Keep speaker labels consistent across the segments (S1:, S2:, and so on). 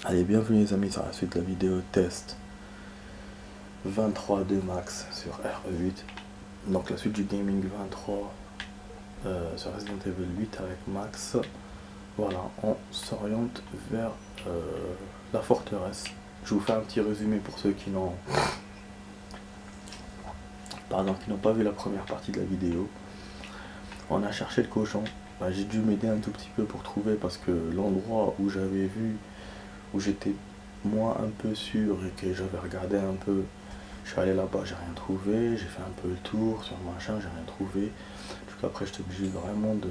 S1: Allez, bienvenue les amis sur la suite de la vidéo test 23.2 Max sur RE8. Donc la suite du Gaming 23 sur Resident Evil 8 avec Max. Voilà, on s'oriente vers la forteresse. Je vous fais un petit résumé pour ceux qui n'ont pas vu la première partie de la vidéo. On a cherché le cochon. J'ai dû m'aider un tout petit peu pour trouver parce que l'endroit où j'avais vu, où j'étais moi un peu sûr et que j'avais regardé un peu, je suis allé là-bas, j'ai rien trouvé, j'ai fait un peu le tour sur le machin, j'ai rien trouvé. Du coup après j'étais obligé vraiment de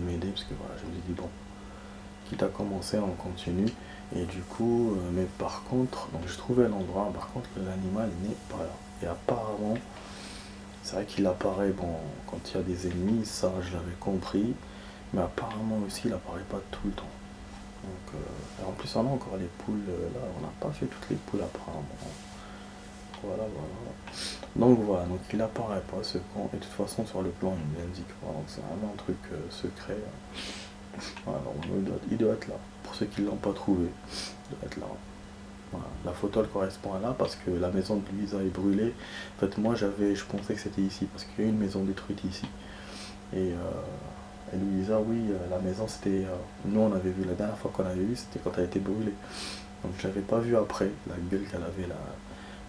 S1: m'aider parce que voilà, je me suis dit bon, quitte à commencer, on continue. Et du coup, mais par contre, donc j'ai trouvé l'endroit, par contre l'animal n'est pas là. Et apparemment, c'est vrai qu'il apparaît bon quand il y a des ennemis, ça je l'avais compris, mais apparemment aussi il apparaît pas tout le temps. Donc, et en plus on a encore les poules là, on n'a pas fait toutes les poules apparemment. Voilà. Donc voilà, donc il apparaît pas ce camp, et de toute façon sur le plan il ne l'indique pas, donc c'est vraiment un truc secret. Voilà, il doit être là. Pour ceux qui ne l'ont pas trouvé, il doit être là. Voilà. La photo elle correspond à là parce que la maison de Louisa est brûlée. En fait moi je pensais que c'était ici parce qu'il y a une maison détruite ici. Et Louisa, oui, la maison c'était. Nous on avait vu la dernière fois qu'on avait vu, c'était quand elle a été brûlée. Donc je l'avais pas vu après, la gueule qu'elle avait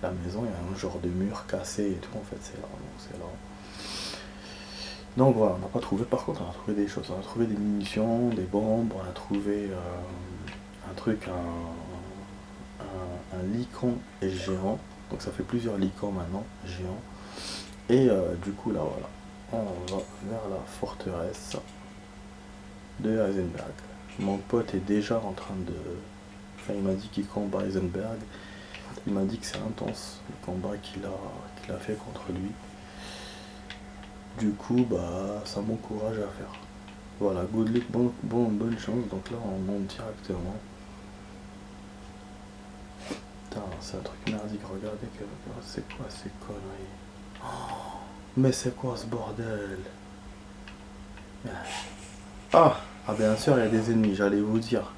S1: la maison, il y a un genre de mur cassé et tout, en fait c'est là. Donc c'est là. Donc voilà, on n'a pas trouvé, par contre on a trouvé des choses. On a trouvé des munitions, des bombes, on a trouvé un truc, un licon géant. Donc ça fait plusieurs licons maintenant, géants. Et du coup là voilà, on va vers la forteresse de Heisenberg. Mon pote est déjà en train de... Enfin il m'a dit qu'il combat Heisenberg. Il m'a dit que c'est intense le combat qu'il a fait contre lui. Du coup bah ça m'encourage à faire. Voilà, good luck, bonne chance. Donc là on monte directement. Putain, c'est un truc merdique, regardez que c'est quoi ces conneries. Oh, mais c'est quoi ce bordel? Ah, ah bien sûr il y a des ennemis, j'allais vous dire.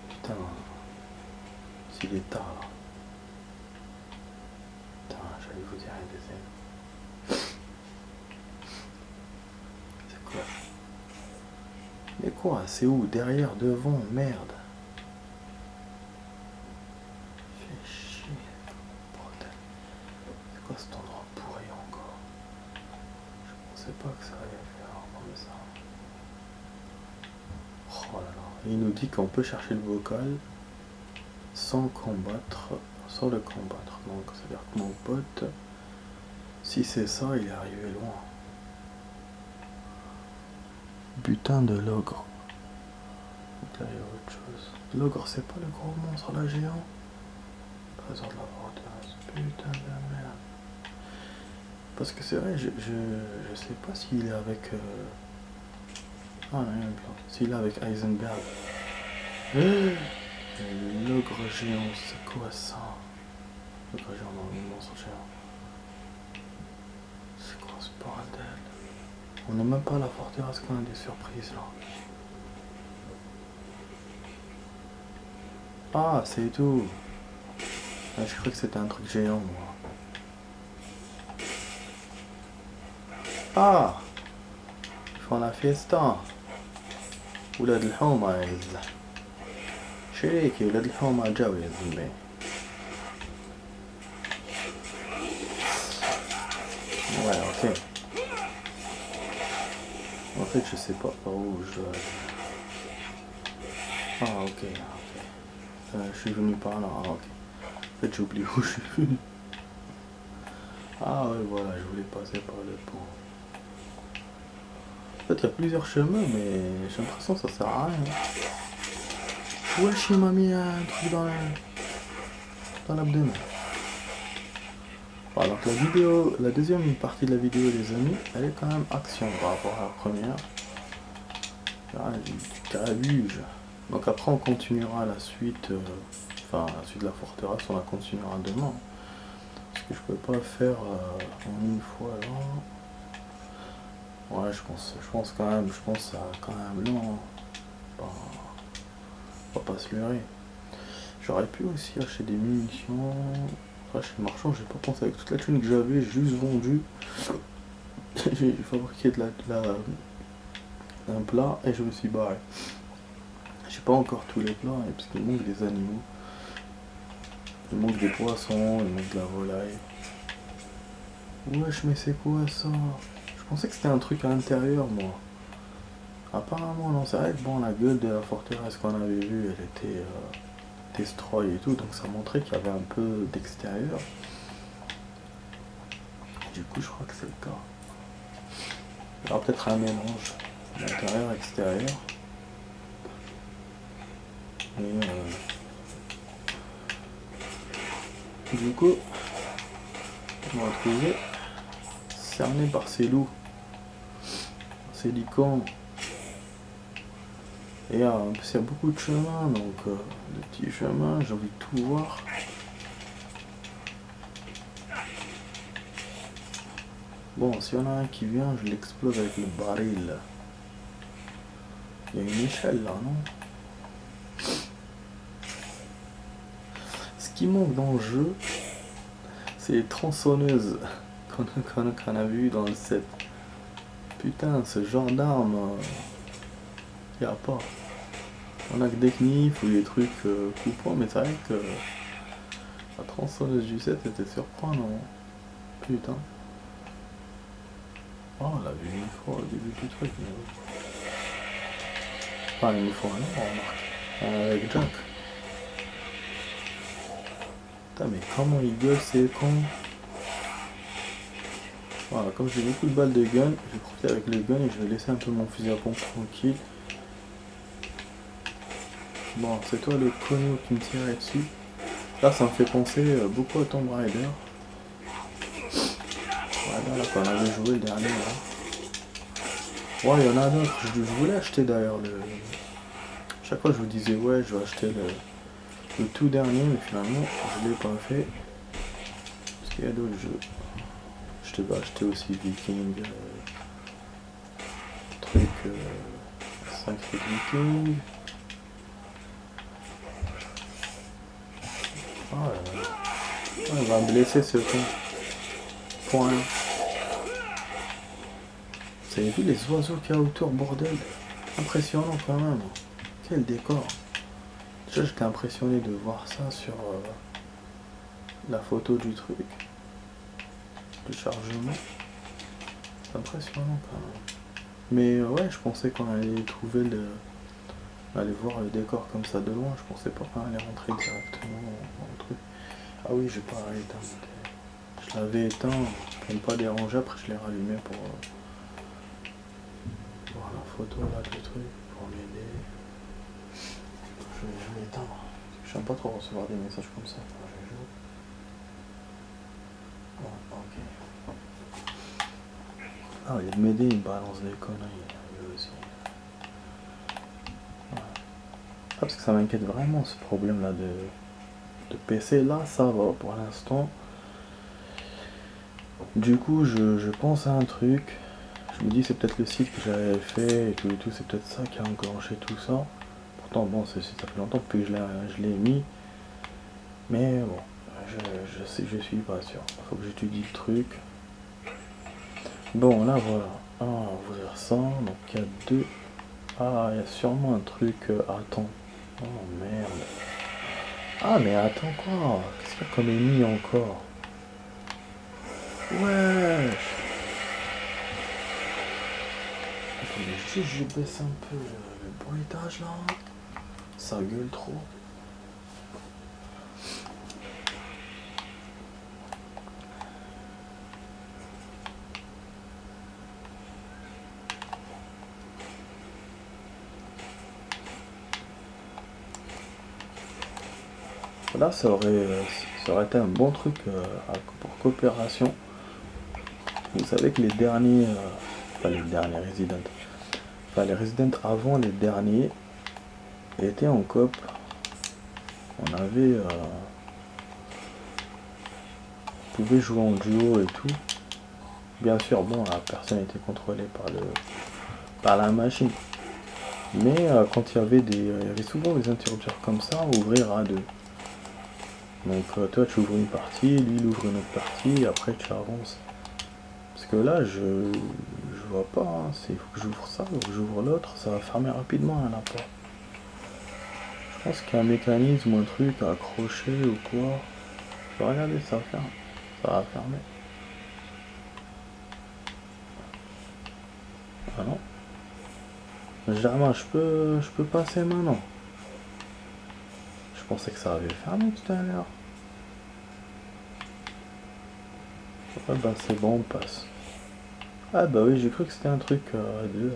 S1: Putain, s'il est tard là. Putain, j'allais vous dire il y a des ennemis. C'est quoi? Mais quoi? C'est où? Derrière, devant, merde. Fais chier. Bordel. C'est quoi cet endroit pourri encore? Je pensais pas que ça allait faire comme ça. Oh là là. Il nous dit qu'on peut chercher le vocal sans combattre, sans le combattre. Donc c'est-à-dire que mon pote, si c'est ça, il est arrivé loin. Putain de l'ogre. Donc là il y a autre chose. L'ogre c'est pas le gros monstre là géant? Trésor de la forteresse. Putain de la merde. Parce que c'est vrai, je sais pas s'il est avec... Ah non, il y a une plante. S'il est avec Heisenberg. L'ogre géant, c'est quoi ça? L'ogre géant, non, le monstre géant. C'est quoi ce bordel? On n'a même pas la forteresse quand on a des surprises là. Ah, c'est tout. Ah, je croyais que c'était un truc géant, moi. Ah, ils font la fiesta. ولاد الحومة يا زلمة. شريكي ولاد الحومة جاوا يا زلمة. Ouais, ok. En fait, je sais pas par où je dois... Ah, ok. Je suis venu par là, ah, ok. En fait, j'ai oublié où je suis venu. Ah ouais, voilà, je voulais passer par le pont. En fait, il y a plusieurs chemins, mais j'ai l'impression que ça sert à rien. Wesh, il m'a mis un truc dans l'abdomen. Voilà, donc la deuxième partie de la vidéo, les amis, elle est quand même action par rapport à la première. Ah, du carabuse. Donc après, on continuera la suite, enfin la suite de la forteresse, on la continuera demain. Parce que je peux pas faire en une fois là. Ouais, je pense quand même, je pense à quand même non. Bah, On va pas se leurrer. J'aurais pu aussi acheter des munitions. Enfin, chez le marchand, j'ai pas pensé avec toute la thune que j'avais, j'ai juste vendu. J'ai fabriqué un plat et je me suis barré. J'ai pas encore tous les plats, hein, parce qu'il manque des animaux. Il manque des poissons, il manque de la volaille. Wesh, mais c'est quoi ça? Je pensais que c'était un truc à l'intérieur, moi. Apparemment, non, c'est vrai que bon, la gueule de la forteresse qu'on avait vue, elle était destroy et tout, donc ça montrait qu'il y avait un peu d'extérieur. Du coup, je crois que c'est le cas. Il y aura peut-être un mélange d'intérieur-extérieur. Et du coup, on va retrouver cerné par ces loups, ces licornes. Et en plus, il y a beaucoup de chemins, donc des petits chemins, j'ai envie de tout voir. Bon, s'il y en a un qui vient, je l'explose avec le baril. Il y a une échelle là, non? Ce qui manque dans le jeu, c'est les tronçonneuses qu'on a vu dans le set. Putain, ce genre d'arme, y a pas. On a que des knifs ou des trucs coupants, mais c'est vrai que la tronçonneuse du set était surprenante. Putain. Oh, on l'a vu une fois au début du truc. Mais... enfin, une fois, non, remarque. Avec Jack. Putain, mais comment il gueule, c'est con. Voilà, comme j'ai beaucoup de balles de gun, je vais profiter avec le gun et je vais laisser un peu mon fusil à pompe tranquille. Bon, c'est toi le conneau qui me tirait dessus. Là, ça me fait penser beaucoup à Tomb Raider. Voilà, là, qu'on avait joué le dernier, là. Ouais, il y en a d'autres. Je voulais acheter d'ailleurs le... chaque fois, je vous disais, ouais, je vais acheter le tout dernier, mais finalement, je l'ai pas fait. Parce qu'il y a d'autres jeux. Je devais acheter aussi Viking. Truc... Sacré Viking. Ah, ouais, on va me blesser ce con. Point. Vous avez vu les oiseaux qu'il y a autour, bordel? Impressionnant quand même. Quel décor. Déjà, j'étais impressionné de voir ça sur la photo du truc. Du chargement. C'est impressionnant quand même. Mais ouais, je pensais qu'on allait trouver aller voir le décor comme ça de loin. Je pensais pas qu'on allait rentrer directement dans le truc. Ah oui, j'ai pas éteint. Je l'avais éteint pour ne pas déranger. Après, je l'ai rallumé pour voir la photo là du truc, pour m'aider. Je vais l'éteindre. Je n'aime pas trop recevoir des messages comme ça quand je joue. Bon, ok. Ah, il y a de m'aider, il me balance des conneries, lui aussi. Ouais. Ah, parce que ça m'inquiète vraiment ce problème là de PC. Là, ça va pour l'instant. Du coup, je pense à un truc. Je me dis, c'est peut-être le site que j'avais fait et tout, c'est peut-être ça qui a enclenché tout ça. Pourtant, bon, ça fait longtemps depuis que je l'ai mis. Mais bon, je suis pas sûr. Faut que j'étudie le truc. Bon, là, voilà. Ah, on va ouvrir ça. Donc, il y a deux. Ah, il y a sûrement un truc. Attends. Oh, merde. Ah, mais attends quoi? Qu'est-ce qu'il y a comme ennemi encore? Ouais. Attendez, juste je baisse un peu le bruitage là. Ça gueule trop. Là, ça aurait été un bon truc pour coopération. Vous savez que les derniers, enfin les derniers Resident, enfin les Resident avant les derniers étaient en coop. On avait, pouvait jouer en duo et tout. Bien sûr, bon, la personne était contrôlée par la machine. Mais quand il y avait souvent des interrupteurs comme ça, ouvrir à deux. Donc toi tu ouvres une partie, lui il ouvre une autre partie, et après tu avances. Parce que là je vois pas, hein. Il faut que j'ouvre ça, faut que j'ouvre l'autre, ça va fermer rapidement la porte. Je pense qu'il y a un mécanisme ou un truc à accrocher ou quoi. Je vais regarder, ça va faire. Ça va fermer. Ah non. Jamais, je peux passer maintenant. Je pensais que ça avait fermé tout à l'heure. Ah bah c'est bon, on passe. Ah bah oui, j'ai cru que c'était un truc à deux.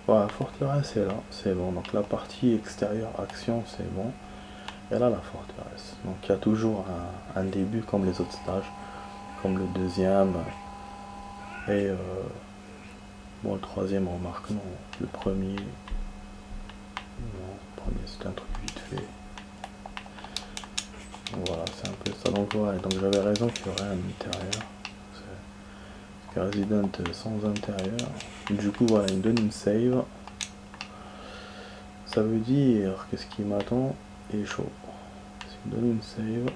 S1: Voilà, forteresse est là, c'est bon. Donc la partie extérieure action, c'est bon. Et là, la forteresse. Donc il y a toujours un début comme les autres stages, comme le deuxième. Et bon, le troisième, on remarque non. Le premier, non, le premier c'était un truc vite fait. Voilà, c'est un peu ça. Donc voilà, donc j'avais raison qu'il y aurait un intérieur. C'est Resident sans intérieur. Du coup, voilà, il me donne une save. Ça veut dire qu'est-ce qui m'attend est chaud. Il me donne une save.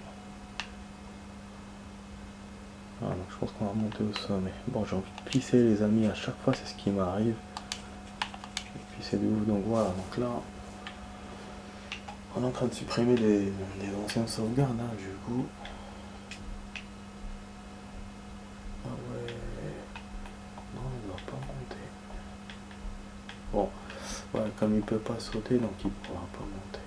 S1: Ah, donc je pense qu'on va monter au sommet. Bon, j'ai envie de pisser les amis à chaque fois, c'est ce qui m'arrive. Et pisser de ouf, donc voilà, donc là, on est en train de supprimer les anciennes sauvegardes, hein, du coup. Ah ouais. Non, il ne va pas monter. Bon, ouais, comme il peut pas sauter, donc il pourra pas monter.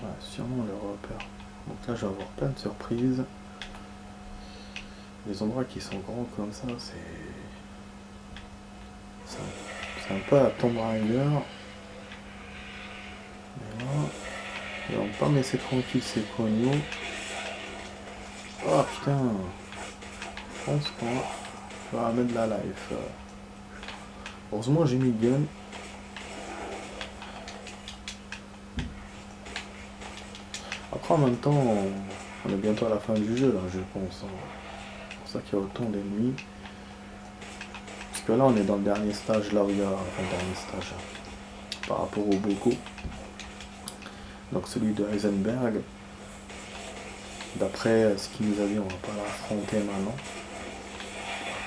S1: Ouais, sûrement le repère. Donc là, je vais avoir plein de surprises. Les endroits qui sont grands comme ça, c'est un peu à Tomb Raider. Mais là, ils vont pas me laisser tranquille ces cognos. Oh putain, je pense qu'on va mettre de la life. Heureusement j'ai mis gun. Après en même temps, on est bientôt à la fin du jeu là, je pense. C'est pour ça qu'il y a autant d'ennemis. Parce que là on est dans le dernier stage, là où il y a... Enfin dernier stage, par rapport au Boko. Donc celui de Heisenberg. D'après ce qu'il nous a dit, on va pas l'affronter maintenant.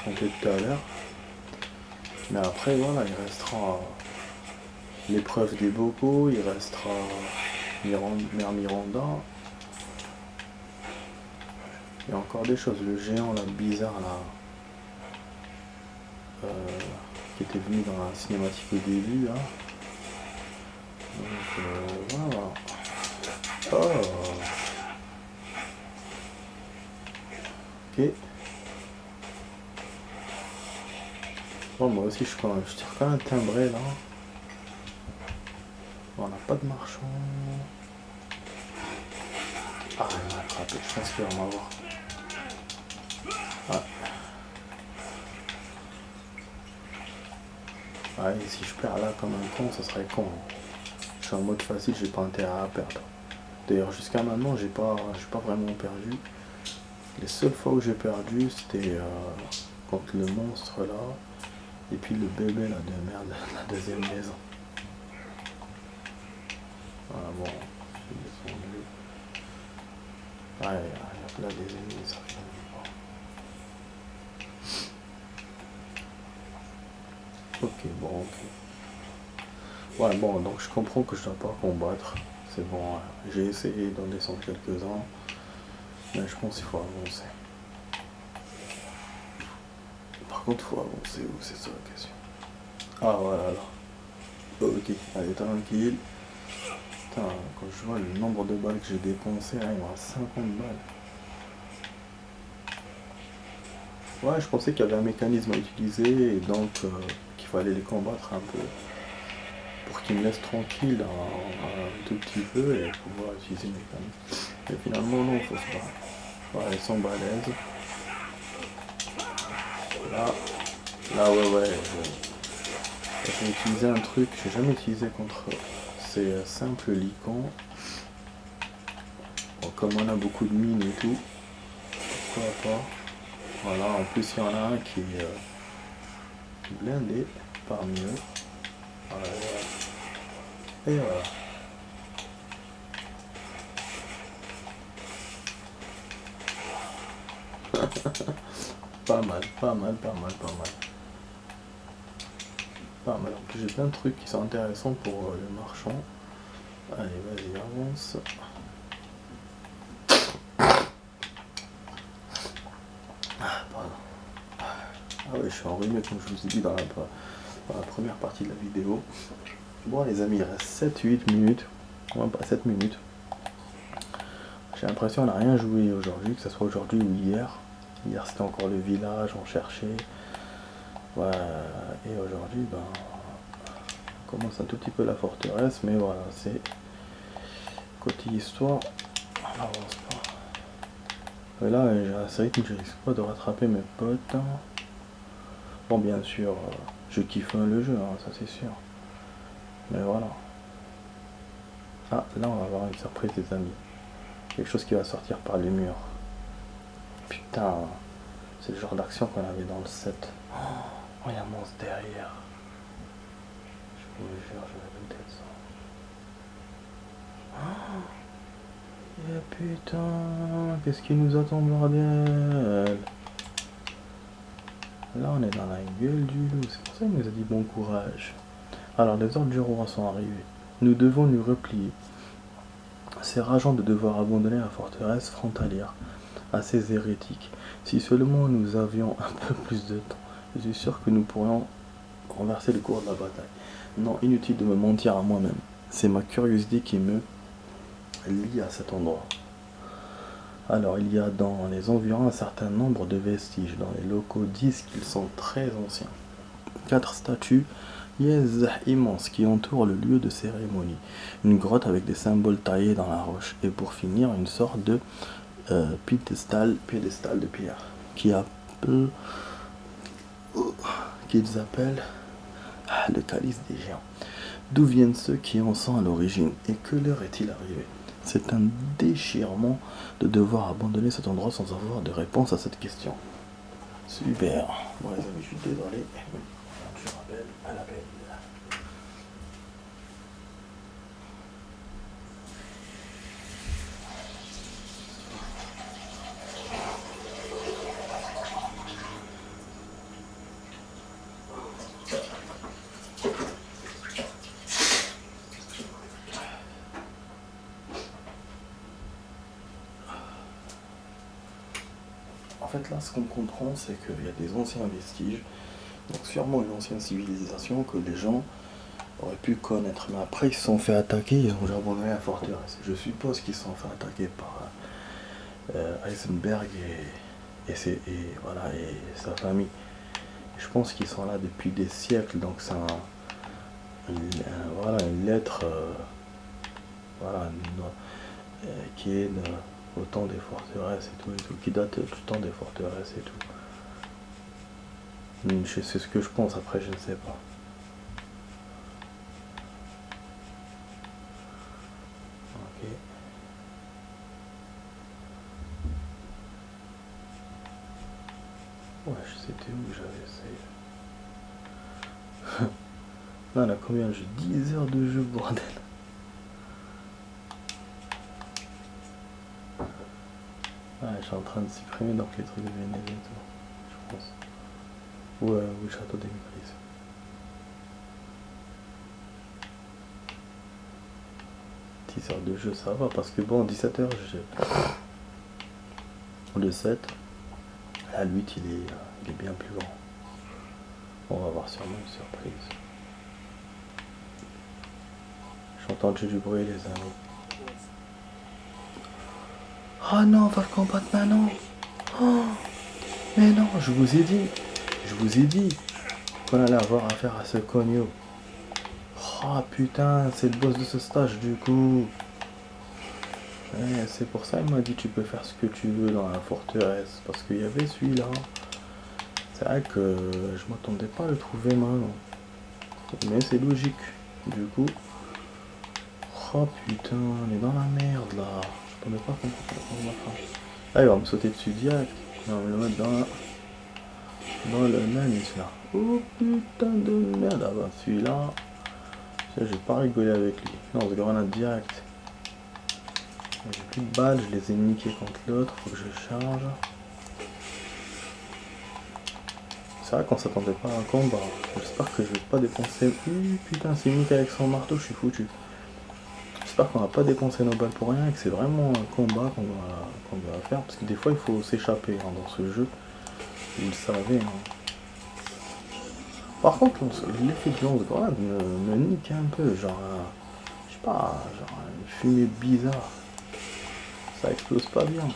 S1: On va l'affronter tout à l'heure. Mais après voilà, il restera l'épreuve des Boko, il restera Mère Miranda. Il y a encore des choses, le géant là, bizarre là, qui était venu dans la cinématique au début là. Donc voilà. Oh. Ok. Bon, moi aussi je tire quand même timbré là. Bon, on n'a pas de marchand. Ah, il m'a attrapé, je pense qu'il va m'avoir. Ah. Ouais, et si je perds là comme un con, ça serait con. Je suis en mode facile, j'ai pas intérêt à perdre. D'ailleurs, jusqu'à maintenant, j'ai pas vraiment perdu. Les seules fois où j'ai perdu, c'était contre le monstre là, et puis le bébé là de merde, la deuxième maison. Voilà, bon, je suis descendu. Ouais, il y a plein des ennemis, ça fait pas. Ok, bon, ok. Ouais, bon, donc je comprends que je dois pas combattre. C'est bon, j'ai essayé d'en descendre quelques-uns, mais je pense qu'il faut avancer. Par contre, il faut avancer où, c'est ça la question. Ah, voilà, là. Ok, allez, tranquille. Putain, quand je vois le nombre de balles que j'ai dépensé, là, il me reste 50 balles. Ouais, je pensais qu'il y avait un mécanisme à utiliser et donc qu'il fallait les combattre un peu pour qu'ils me laissent tranquille un tout petit peu et pouvoir utiliser le mécanisme. Mais finalement, non, faut se battre. Ouais, ils sont balèzes. Ouais, j'ai utilisé un truc que j'ai jamais utilisé contre eux. C'est simple licon. Bon, comme on a beaucoup de mines et tout, pourquoi pas. Voilà, en plus il y en a un qui est blindé parmi eux. Voilà, et voilà. Pas mal, pas mal, pas mal, pas mal. Pas mal. En plus j'ai plein de trucs qui sont intéressants pour les marchands. Allez, vas-y, avance. Pardon. Ah ouais, je suis enrhumé comme je vous ai dit dans la première partie de la vidéo. Bon les amis, il reste 7-8 minutes. Ouais, pas 7 minutes. J'ai l'impression qu'on n'a rien joué aujourd'hui, que ce soit aujourd'hui ou hier. Hier c'était encore le village, on cherchait. Ouais, et aujourd'hui, ben, on commence un tout petit peu la forteresse, mais voilà, c'est côté histoire, on n'avance pas. Et là, j'ai assez rythme, je risque pas de rattraper mes potes. Bon, bien sûr, je kiffe le jeu, hein, ça c'est sûr. Mais voilà. Ah, là on va avoir une surprise des amis. Quelque chose qui va sortir par les murs. Putain, c'est le genre d'action qu'on avait dans le set. Oh, il y a un monstre derrière. Je vous jure, je vais me tête ça. Oh, et putain, qu'est-ce qui nous attend, bordel? Là, on est dans la gueule du loup. C'est pour ça qu'il nous a dit bon courage. Alors, les ordres du roi sont arrivés. Nous devons nous replier. C'est rageant de devoir abandonner la forteresse frontalière à ces hérétiques. Si seulement nous avions un peu plus de temps, je suis sûr que nous pourrions renverser le cours de la bataille. Non, inutile de me mentir à moi-même. C'est ma curiosité qui me lie à cet endroit. Alors, il y a dans les environs un certain nombre de vestiges. Dans les locaux disent qu'ils sont très anciens. 4 statues immenses qui entourent le lieu de cérémonie. Une grotte avec des symboles taillés dans la roche. Et pour finir, une sorte de piédestal de pierre qu'ils appellent le calice des géants. D'où viennent ceux qui en sont à l'origine et que leur est-il arrivé? C'est un déchirement de devoir abandonner cet endroit sans avoir de réponse à cette question. Super. Bon les amis, je suis désolé. Je rappelle à l'appel. En fait là, ce qu'on comprend, c'est qu'il y a des anciens vestiges, donc sûrement une ancienne civilisation que les gens auraient pu connaître. Mais après, ils se sont fait attaquer, ils ont abandonné la forteresse. Je suppose qu'ils se sont fait attaquer par Heisenberg et sa famille. Je pense qu'ils sont là depuis des siècles, donc c'est une lettre qui est au temps des forteresses et tout, qui date du temps des forteresses et tout. C'est ce que je pense, après je ne sais pas. Ok. Ouais, c'était où que j'avais essayé. Là, on a combien de jeux? 10 heures de jeu, bordel. Ah, je suis en train de supprimer donc les trucs de Venise et tout, je pense. Ou le château des Mépris. 10 heures de jeu, ça va, parce que bon, 17 heures, j'ai le 7. Là, le 8, il est bien plus grand. On va avoir sûrement une surprise. J'entends du bruit, les amis. Oh non, on va le combattre maintenant. Oh, mais non, je vous ai dit qu'on allait avoir affaire à ce cogno. Oh putain, c'est le boss de ce stage du coup. C'est pour ça qu'il m'a dit tu peux faire ce que tu veux dans la forteresse. Parce qu'il y avait celui-là. C'est vrai que je m'attendais pas à le trouver maintenant. Mais c'est logique. Du coup. Oh putain, on est dans la merde là. Je m'attendais pas qu'on va faire. Là il va me sauter dessus direct. Il va me le mettre dans la... dans le Nanis là. Oh putain de merde. Ah bah celui-là, je vais pas rigoler avec lui. Non, on se grenade direct. J'ai plus de balles, je les ai niqués contre l'autre, faut que je charge. C'est vrai qu'on s'attendait pas à un combat. J'espère que je vais pas dépenser. Putain, c'est unique avec son marteau, je suis foutu. J'espère qu'on va pas dépenser nos balles pour rien et que c'est vraiment un combat qu'on doit faire. Parce que des fois il faut s'échapper hein, dans ce jeu. Vous le savez. Hein. Par contre, l'effet de lance-grenade me nique un peu. Genre, je sais pas, genre une fumée bizarre. Ça explose pas bien.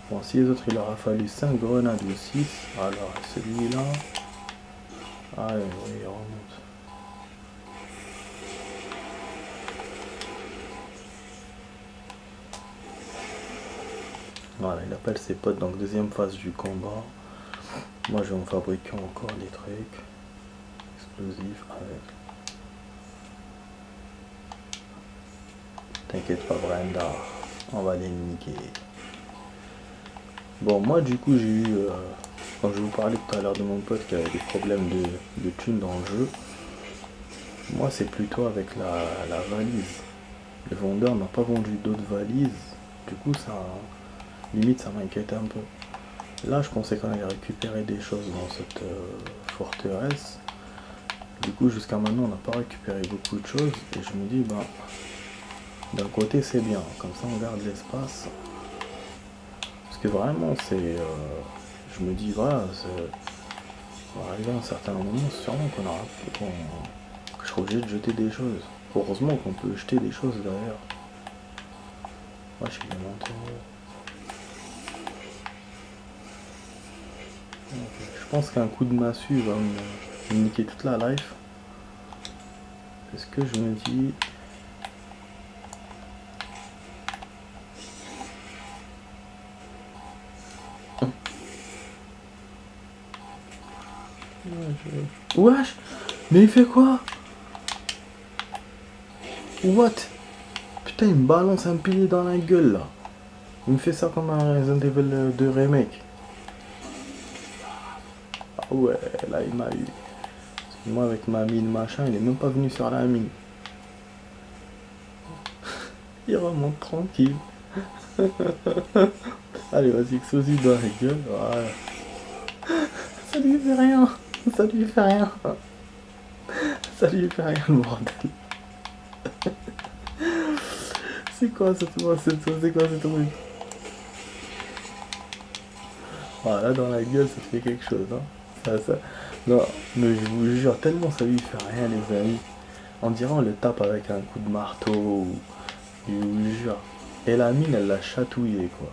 S1: Bon, si les autres il leur a fallu 5 grenades ou 6, alors celui-là. Ah oui, il remonte. Voilà, il appelle ses potes donc deuxième phase du combat. Moi je vais en fabriquer encore des trucs explosifs avec. T'inquiète pas Brenda, on va les niquer. Bon moi du coup j'ai eu, quand je vous parlais tout à l'heure de mon pote qui avait des problèmes de thunes dans le jeu, moi c'est plutôt avec la valise. Le vendeur n'a pas vendu d'autres valises, du coup ça, limite ça m'inquiète un peu. Là je pensais qu'on allait récupérer des choses dans cette forteresse. Du coup jusqu'à maintenant on n'a pas récupéré beaucoup de choses et je me dis bah d'un côté c'est bien, comme ça on garde l'espace. Parce que vraiment c'est. Je me dis voilà, on va arriver à un certain moment, sûrement qu'on aura. Que je serai obligé de jeter des choses. Heureusement qu'on peut jeter des choses derrière. Ouais, je suis bien monté. Okay. Je pense qu'un coup de massue va me niquer toute la life. C'est ce que je me dis. Wesh, mais il fait quoi? What? Putain, il me balance un pilier dans la gueule là. Il me fait ça comme un Resident Evil 2 remake. Ah ouais, là il m'a eu. Moi avec ma mine machin, il est même pas venu sur la mine. Il remonte tranquille. Allez, vas-y, explose dans la gueule. Voilà. Ça lui fait rien. Ça lui fait rien. Ça lui fait rien, le bordel. C'est quoi cette c'est quoi ce truc? Voilà, dans la gueule, ça fait quelque chose. Hein. Ça. Non, mais je vous jure, tellement ça lui fait rien, les amis. On dirait on le tape avec un coup de marteau. Je vous jure. Et la mine, elle l'a chatouillé, quoi.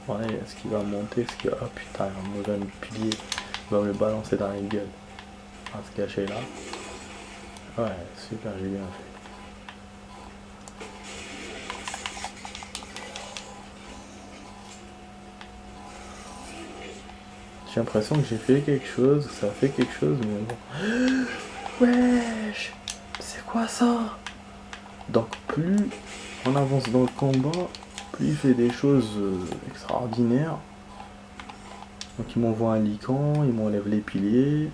S1: Ouais, est-ce qu'il va monter? Est-ce qu'il va... Ah putain, il va me donner un pilier. Il va me le balancer dans la gueule. On va se cacher là. Ouais, super, j'ai bien fait. J'ai l'impression que j'ai fait quelque chose, ça fait quelque chose, mais bon. Wesh! C'est quoi ça? Donc plus on avance dans le combat, plus il fait des choses extraordinaires. Donc il m'envoie un lican, il m'enlève les piliers.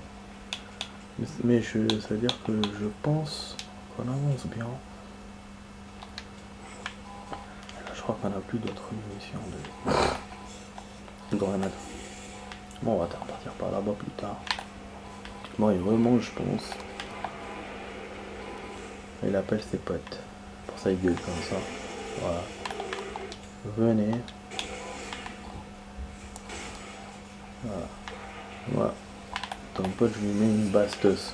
S1: Mais ça veut dire que je pense qu'on avance bien. Là, je crois qu'on n'a plus d'autres munitions de grenade. Bon, on va repartir par là-bas plus tard. Bon, il remonte, je pense. Il appelle ses potes. Pour ça, il gueule comme ça. Voilà. Venez. Voilà. Voilà. Ton pote, je lui mets une bastos.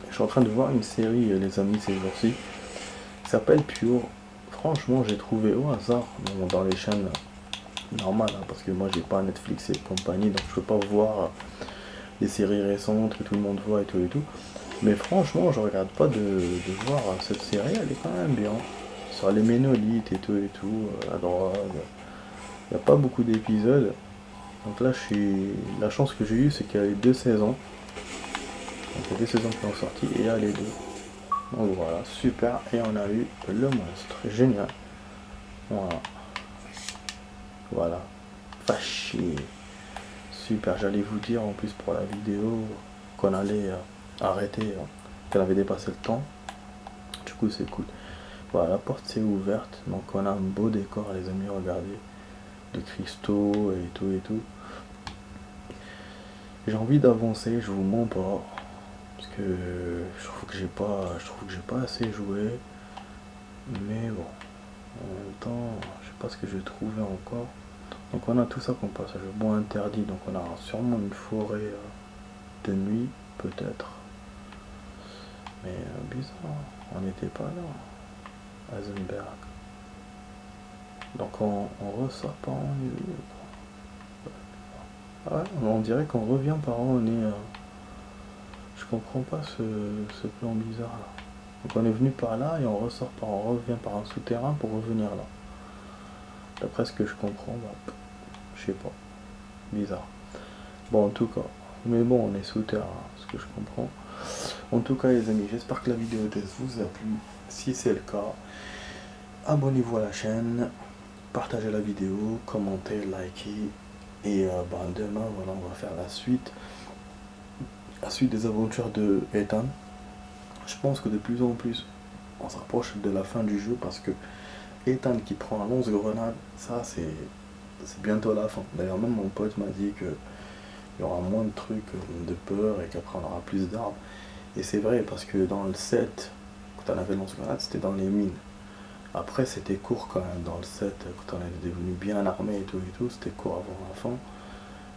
S1: Je suis en train de voir une série, les amis, ces jours-ci. Qui s'appelle Pure. Franchement, j'ai trouvé au hasard dans les chaînes normales. Hein, parce que moi, j'ai pas Netflix et compagnie. Donc, je peux pas voir les séries récentes que tout le monde voit et tout et tout. Mais franchement, je regarde pas de voir cette série, elle est quand même bien. Sur les ménolites et tout, la drogue. Il n'y a pas beaucoup d'épisodes. Donc là, la chance que j'ai eue, c'est qu'il y a les 2 saisons. Donc il y a 2 saisons qui ont sorti et il y a les 2. Donc voilà, super. Et on a eu le monstre. Génial. Voilà. Voilà. Fâché. Super, j'allais vous dire en plus pour la vidéo qu'on allait arrêter, qu'elle avait dépassé le temps. Du coup c'est cool. Voilà, la porte s'est ouverte, donc on a un beau décor les amis, regardez. De cristaux et tout et tout. J'ai envie d'avancer, je vous mens pas. Parce que je trouve que j'ai pas assez joué. Mais bon, en même temps, je sais pas ce que je vais trouver encore. Donc on a tout ça comme passage bois interdit, donc on a sûrement une forêt de nuit, peut-être. Mais bizarre, on n'était pas là, Heisenberg. Donc on ressort par où on est venu. Ouais, on dirait qu'on revient par où on est. Je comprends pas ce plan bizarre là. Donc on est venu par là et on revient par un souterrain pour revenir là. D'après ce que je comprends, bah, je sais pas. Bizarre. Bon en tout cas. Mais bon on est souterrain, ce que je comprends. En tout cas les amis, j'espère que la vidéo test vous a plu. Si c'est le cas, abonnez-vous à la chaîne, partagez la vidéo, commentez, likez. Et demain voilà on va faire la suite des aventures de Ethan. Je pense que de plus en plus on se rapproche de la fin du jeu parce que Ethan qui prend un lance-grenade, ça c'est bientôt la fin. D'ailleurs même mon pote m'a dit que il y aura moins de trucs de peur et qu'après on aura plus d'armes. Et c'est vrai parce que dans le 7, quand on avait le lance-grenade, c'était dans les mines. Après c'était court quand même dans le 7, quand on est devenu bien armé et tout, c'était court avant la fin.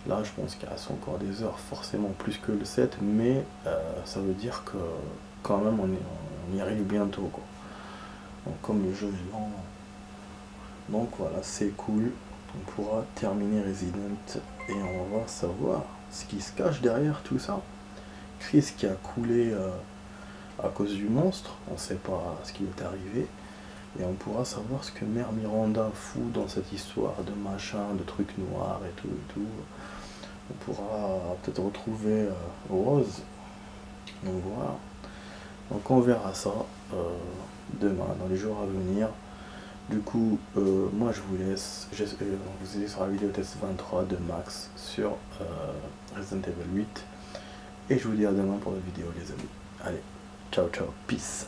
S1: Là je pense qu'il reste encore des heures, forcément plus que le 7, mais ça veut dire que quand même on y arrive bientôt quoi. Donc comme le jeu est lent, donc voilà c'est cool, on pourra terminer Resident et on va savoir ce qui se cache derrière tout ça. Chris qui a coulé à cause du monstre, on ne sait pas ce qui est arrivé, et on pourra savoir ce que Mère Miranda fout dans cette histoire de machin, de trucs noirs et tout. On pourra peut-être retrouver Rose, donc voilà. Donc on verra ça demain, dans les jours à venir. Du coup, moi je vous laisse, vous êtes sur la vidéo test 23 de Max sur Resident Evil 8. Et je vous dis à demain pour la vidéo les amis. Allez, ciao ciao, peace.